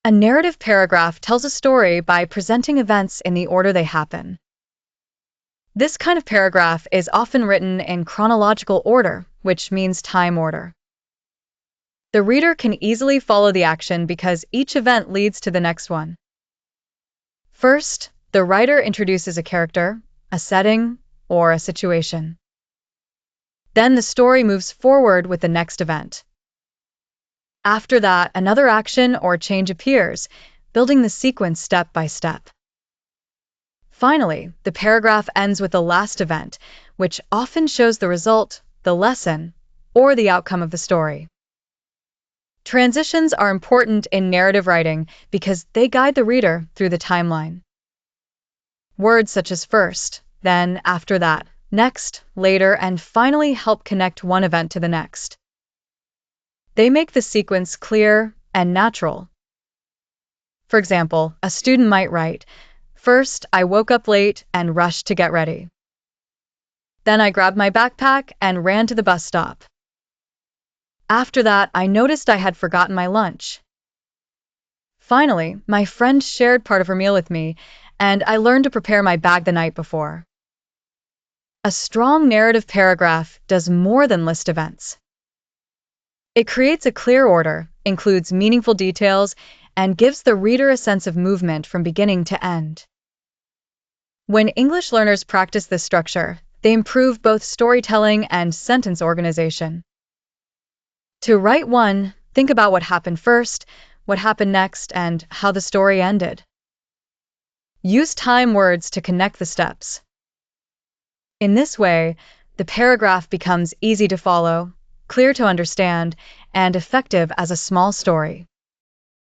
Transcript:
A narrative paragraph tells a story by presenting events in the order they happen. This kind of paragraph is often written in chronological order, which means time order. The reader can easily follow the action because each event leads to the next one. First, the writer introduces a character, a setting, or a situation. Then the story moves forward with the next event. After that, another action or change appears, building the sequence step by step. Finally, the paragraph ends with the last event, which often shows the result, the lesson, or the outcome of the story. Transitions are important in narrative writing because they guide the reader through the timeline. Words such as first, then, after that, next, later, and finally help connect one event to the next. They make the sequence clear and natural. For example, a student might write, "First, I woke up late and rushed to get ready. Then I grabbed my backpack and ran to the bus stop. After that, I noticed I had forgotten my lunch. Finally, my friend shared part of her meal with me, and I learned to prepare my bag the night before." A strong narrative paragraph does more than list events. It creates a clear order, includes meaningful details, and gives the reader a sense of movement from beginning to end. When English learners practice this structure, they improve both storytelling and sentence organization. To write one, think about what happened first, what happened next, and how the story ended. Use time words to connect the steps. In this way, the paragraph becomes easy to follow, clear to understand, and effective as a small story.